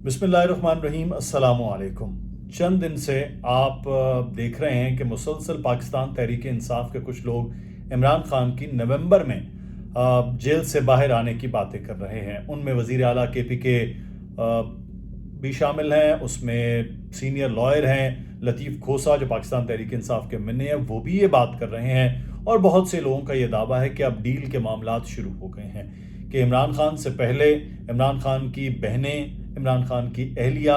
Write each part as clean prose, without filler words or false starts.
बिस्मिल्लाहिर्रहमानिर्रहीम। अस्सलाम वालेकुम। चंद दिन से आप देख रहे हैं कि मुसलसल पाकिस्तान तहरीक इंसाफ के कुछ लोग इमरान खान की नवंबर में जेल से बाहर आने की बातें कर रहे हैं। उनमें वज़ीर आला KPK भी शामिल हैं, उसमें सीनियर लॉयर हैं लतीफ़ खोसा जो पाकिस्तान तहरीक इंसाफ के मिनी हैं, वो भी ये बात कर रहे हैं। और बहुत से लोगों का ये दावा है कि अब डील के मामलात शुरू हो गए हैं कि इमरान खान से पहले इमरान खान की बहनें, इमरान खान की अहलिया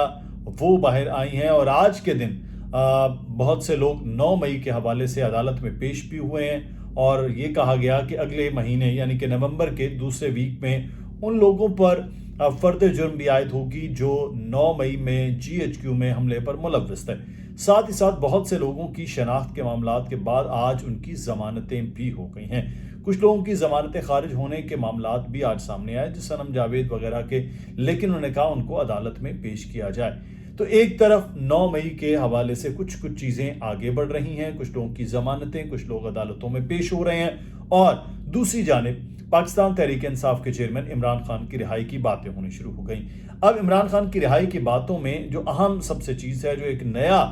वो बाहर आई हैं। और आज के दिन बहुत से लोग 9 मई के हवाले से अदालत में पेश भी हुए हैं और ये कहा गया कि अगले महीने यानी कि नवंबर के दूसरे वीक में उन लोगों पर फर्द जुर्म भी आयद होगी जो 9 मई में GHQ में हमले पर मुलव्विस थे। साथ ही साथ बहुत से लोगों की शनाख्त के मामलात के बाद आज उनकी ज़मानतें भी हो गई हैं। कुछ लोगों की ज़मानतें खारिज होने के मामलात भी आज सामने आए, जिस सनम जावेद वगैरह के, लेकिन उन्होंने कहा उनको अदालत में पेश किया जाए। तो एक तरफ 9 मई के हवाले से कुछ चीज़ें आगे बढ़ रही हैं, कुछ लोगों की ज़मानतें, कुछ लोग अदालतों में पेश हो रहे हैं, और दूसरी जानिब पाकिस्तान तहरीक इंसाफ के चेयरमैन इमरान खान की रिहाई की बातें होनी शुरू हो गई। अब इमरान खान की रिहाई की बातों में जो अहम सबसे चीज़ है, जो एक नया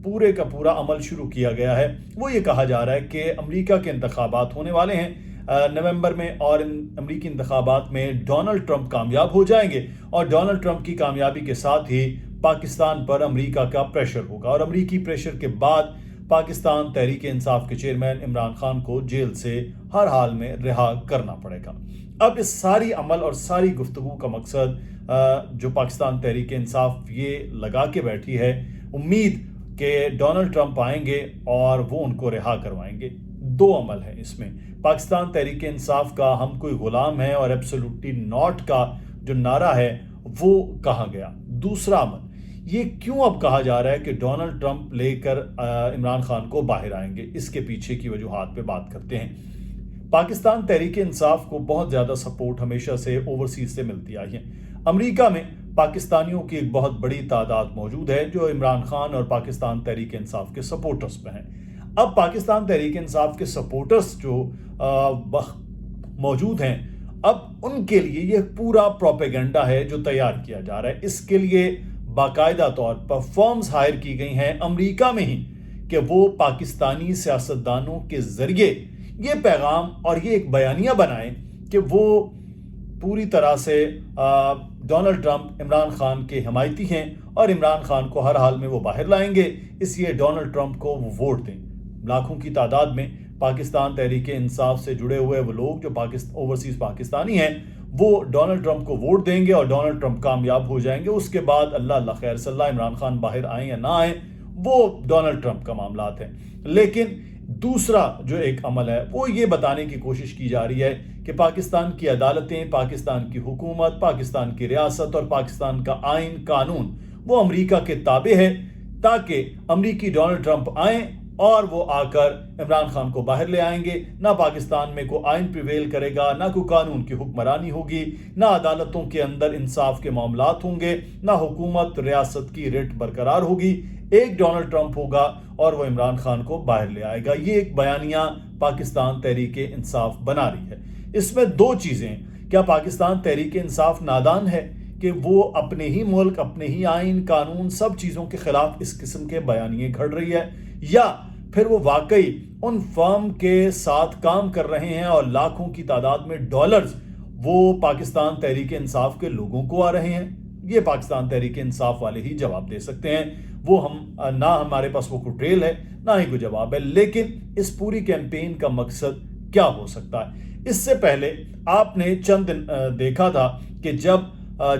पूरे का पूरा अमल शुरू किया गया है, वो ये कहा जा रहा है कि अमेरिका के इंतखाबात होने वाले हैं नवंबर में, और इन अमेरिकी इंतखाबात में डोनाल्ड ट्रंप कामयाब हो जाएंगे और डोनाल्ड ट्रंप की कामयाबी के साथ ही पाकिस्तान पर अमेरिका का प्रेशर होगा और अमेरिकी प्रेशर के बाद पाकिस्तान तहरीक इंसाफ के चेयरमैन इमरान खान को जेल से हर हाल में रिहा करना पड़ेगा। अब इस सारी अमल और सारी गुफ्तगू का मकसद जो पाकिस्तान तहरीक इंसाफ ये लगा के बैठी है, उम्मीद कि डोनाल्ड ट्रंप आएंगे और वो उनको रिहा करवाएंगे। 2 अमल है इसमें। पाकिस्तान तहरीक इंसाफ का हम कोई गुलाम है और एब्सोल्युटली नॉट का जो नारा है वो कहा गया। दूसरा अमल, ये क्यों अब कहा जा रहा है कि डोनाल्ड ट्रंप लेकर इमरान खान को बाहर आएंगे, इसके पीछे की वजूहात पे बात करते हैं। पाकिस्तान तहरीक इंसाफ को बहुत ज़्यादा सपोर्ट हमेशा से ओवरसीज से मिलती आई है। अमेरिका में पाकिस्तानियों की एक बहुत बड़ी तादाद मौजूद है जो इमरान खान और पाकिस्तान तहरीक इंसाफ के सपोर्टर्स पे हैं। अब पाकिस्तान तहरीक इंसाफ के सपोर्टर्स जो मौजूद हैं, अब उनके लिए यह पूरा प्रोपेगेंडा है जो तैयार किया जा रहा है। इसके लिए बाकायदा तौर पर फर्म्स हायर की गई हैं अमेरिका में ही कि वो पाकिस्तानी सियासतदानों के जरिए ये पैगाम और ये एक बयानिया बनाएं कि वो पूरी तरह से डोनाल्ड ट्रंप इमरान खान के हिमायती हैं और इमरान खान को हर हाल में वो बाहर लाएंगे, इसलिए डोनाल्ड ट्रंप को वो वोट दें। लाखों की तादाद में पाकिस्तान तहरीक इंसाफ से जुड़े हुए वो लोग जो ओवरसीज पाकिस्तानी हैं, वो डोनाल्ड ट्रंप को वोट देंगे और डोनाल्ड ट्रंप कामयाब हो जाएंगे। उसके बाद अल्लाह खैर सल्ला, इमरान खान बाहर आए या ना आए वो डोनाल्ड ट्रंप का मामलात है। लेकिन दूसरा जो एक अमल है वो ये बताने की कोशिश की जा रही है कि पाकिस्तान की अदालतें, पाकिस्तान की हुकूमत, पाकिस्तान की रियासत और पाकिस्तान का आइन कानून वो अमेरिका के ताबे है, ताकि अमेरिकी डोनाल्ड ट्रंप आए और वो आकर इमरान खान को बाहर ले आएंगे। ना पाकिस्तान में कोई आइन प्रिवेल करेगा, ना कोई कानून की हुक्मरानी होगी, ना अदालतों के अंदर इंसाफ के मामलात होंगे, ना हुकूमत रियासत की रेट बरकरार होगी। एक डोनाल्ड ट्रंप होगा और वो इमरान खान को बाहर ले आएगा। ये एक बयानिया पाकिस्तान तहरीक इंसाफ बना रही है। इसमें 2 चीज़ें, क्या पाकिस्तान तहरीक इंसाफ नादान है कि वो अपने ही मुल्क, अपने ही आइन कानून सब चीज़ों के खिलाफ इस किस्म के बयानिए घड़ रही है, या फिर वो वाकई उन फर्म के साथ काम कर रहे हैं और लाखों की तादाद में डॉलर्स वो पाकिस्तान तहरीक इंसाफ के लोगों को आ रहे हैं? ये पाकिस्तान तहरीक इंसाफ वाले ही जवाब दे सकते हैं। वो हम ना हमारे पास वो कोई ट्रेल है, ना ही कोई जवाब है। लेकिन इस पूरी कैंपेन का मकसद क्या हो सकता है? इससे पहले आपने चंद दिन देखा था कि जब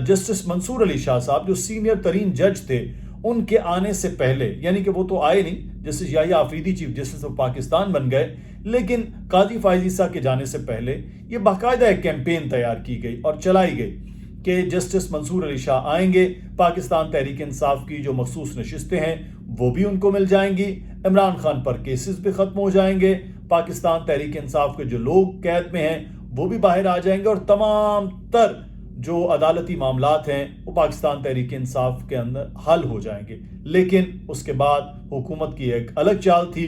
जस्टिस मंसूर अली शाह साहब जो सीनियर तरीन जज थे, उनके आने से पहले, यानी कि वो तो आए नहीं, justice Yahya Afridi chief justice of Pakistan बन गए, लेकिन काजी फायज ईसा के जाने से पहले ये बाकायदा एक कैंपेन तैयार की गई और चलाई गई कि जस्टिस मंसूर अली शाह आएंगे, पाकिस्तान तहरीक इंसाफ की जो मखसूस नशिस्तें हैं वो भी उनको मिल जाएंगी, इमरान खान पर केसेस भी खत्म हो जाएंगे, पाकिस्तान तहरीक इंसाफ के जो लोग कैद में हैं वो भी बाहर आ जाएंगे और तमाम तर जो अदालती मामलात हैं वो पाकिस्तान तहरीक इंसाफ के अंदर हल हो जाएंगे। लेकिन उसके बाद हुकूमत की एक अलग चाल थी,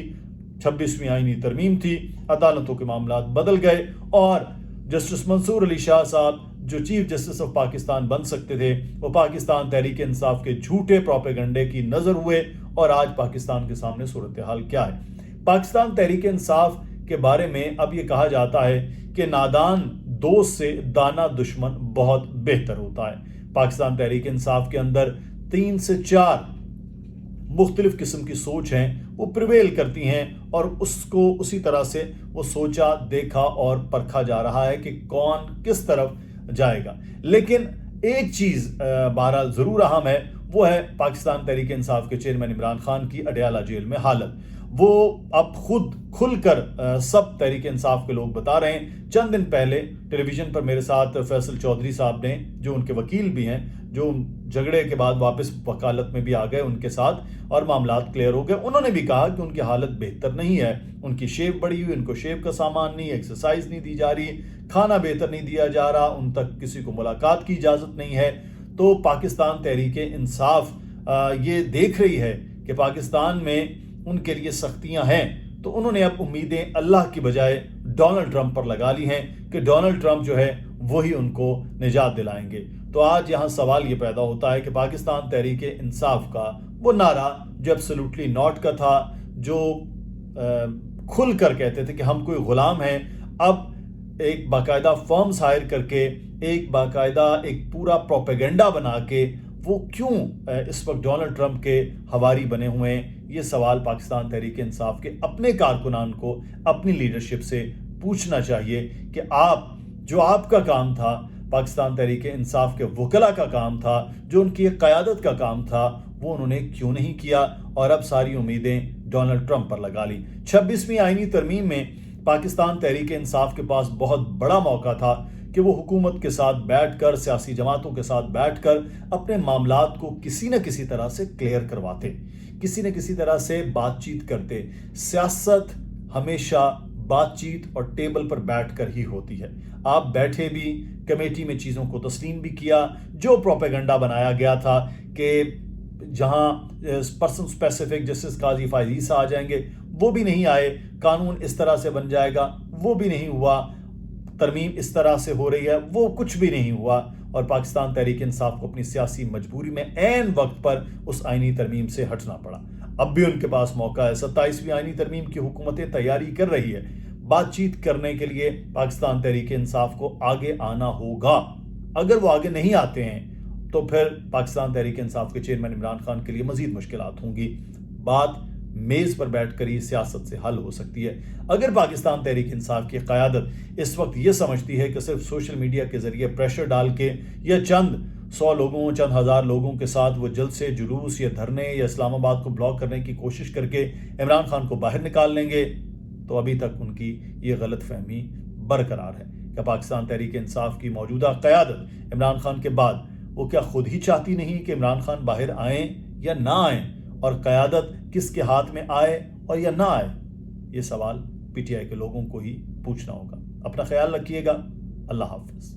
26वीं आईनी तरमीम थी, अदालतों के मामलात बदल गए और जस्टिस मंसूर अली शाह साहब جو چیف جسٹس آف پاکستان بن سکتے تھے وہ پاکستان تحریک انصاف کے جھوٹے پروپیگنڈے کی نظر ہوئے، اور آج پاکستان کے سامنے صورتحال کیا ہے۔ پاکستان تحریک انصاف کے بارے میں اب یہ کہا جاتا ہے کہ نادان دوست سے دانا دشمن بہت بہتر ہوتا ہے۔ پاکستان تحریک انصاف کے اندر 3 سے 4 مختلف قسم کی سوچ ہیں، وہ پریویل کرتی ہیں، اور اس کو اسی طرح سے وہ سوچا، دیکھا اور پرکھا جا رہا ہے کہ کون کس طرف جائے گا۔ لیکن ایک چیز بہرحال ضرور اہم ہے، وہ ہے پاکستان تحریک انصاف کے چیئرمین عمران خان کی اڈیالہ جیل میں حالت۔ وہ اب خود کھل کر سب تحریک انصاف کے لوگ بتا رہے ہیں۔ چند دن پہلے ٹیلی ویژن پر میرے ساتھ فیصل چودھری صاحب نے، جو ان کے وکیل بھی ہیں، جو جھگڑے کے بعد واپس وکالت میں بھی آ گئے ان کے ساتھ اور معاملات کلیئر ہو گئے، انہوں نے بھی کہا کہ ان کی حالت بہتر نہیں ہے، ان کی شیو بڑی ہوئی، ان کو شیو کا سامان نہیں، ایکسرسائز نہیں دی جا رہی، کھانا بہتر نہیں دیا جا رہا، ان تک کسی کو ملاقات کی اجازت نہیں ہے۔ تو پاکستان تحریک انصاف یہ دیکھ رہی ہے کہ پاکستان میں ان کے لیے سختیاں ہیں، تو انہوں نے اب امیدیں اللہ کی بجائے ڈونلڈ ٹرمپ پر لگا لی ہیں کہ ڈونلڈ ٹرمپ جو ہے وہی ان کو نجات دلائیں گے۔ تو آج یہاں سوال یہ پیدا ہوتا ہے کہ پاکستان تحریک انصاف کا وہ نعرہ جو ایبسولوٹلی ناٹ کا تھا، جو کھل کر کہتے تھے کہ ہم کوئی غلام ہیں، اب ایک باقاعدہ فارمز ہائر کر کے، ایک باقاعدہ ایک پورا پروپیگنڈا بنا کے وہ کیوں اس وقت ڈونلڈ ٹرمپ کے ہواری بنے ہوئے ہیں؟ یہ سوال پاکستان تحریک انصاف کے اپنے کارکنان کو اپنی لیڈرشپ سے پوچھنا چاہیے کہ آپ کا کام تھا، پاکستان تحریک انصاف کے وکلاء کا کام تھا، جو ان کی قیادت کا کام تھا، وہ انہوں نے کیوں نہیں کیا، اور اب ساری امیدیں ڈونلڈ ٹرمپ پر لگا لی۔ 26ویں آئینی ترمیم میں پاکستان تحریک انصاف کے پاس بہت بڑا موقع تھا کہ وہ حکومت کے ساتھ بیٹھ کر، سیاسی جماعتوں کے ساتھ بیٹھ کر اپنے معاملات کو کسی نہ کسی طرح سے کلیئر کرواتے، کسی نہ کسی طرح سے بات چیت کرتے۔ سیاست ہمیشہ بات چیت اور ٹیبل پر بیٹھ کر ہی ہوتی ہے۔ آپ بیٹھے بھی، کمیٹی میں چیزوں کو تسلیم بھی کیا، جو پروپیگنڈا بنایا گیا تھا کہ جہاں پرسن سپیسیفک جسٹس قاضی فائز عیسیٰ آ جائیں گے، وہ بھی نہیں آئے، قانون اس طرح سے بن جائے گا، وہ بھی نہیں ہوا، ترمیم اس طرح سے ہو رہی ہے، وہ کچھ بھی نہیں ہوا، اور پاکستان تحریک انصاف کو اپنی سیاسی مجبوری میں عین وقت پر اس آئینی ترمیم سے ہٹنا پڑا۔ اب بھی ان کے پاس موقع ہے، 27ویں آئینی ترمیم کی حکومتیں تیاری کر رہی ہے، بات چیت کرنے کے لیے پاکستان تحریک انصاف کو آگے آنا ہوگا۔ اگر وہ آگے نہیں آتے ہیں تو پھر پاکستان تحریک انصاف کے چیئرمین عمران خان کے لیے مزید مشکلات ہوں گی۔ بات میز پر بیٹھ کر ہی سیاست سے حل ہو سکتی ہے۔ اگر پاکستان تحریک انصاف کی قیادت اس وقت یہ سمجھتی ہے کہ صرف سوشل میڈیا کے ذریعے پریشر ڈال کے یا چند 100 لوگوں، چند ہزار لوگوں کے ساتھ وہ جلسے، جلوس یا دھرنے یا اسلام آباد کو بلاک کرنے کی کوشش کر کے عمران خان کو باہر نکال لیں گے، تو ابھی تک ان کی یہ غلط فہمی برقرار ہے کہ پاکستان تحریک انصاف کی موجودہ قیادت عمران خان کے بعد وہ کیا خود ہی چاہتی نہیں کہ عمران خان باہر آئیں یا نہ آئیں، اور قیادت کس کے ہاتھ میں آئے اور یا نہ آئے؟ یہ سوال پی ٹی آئی کے لوگوں کو ہی پوچھنا ہوگا۔ اپنا خیال رکھیے گا۔ اللہ حافظ۔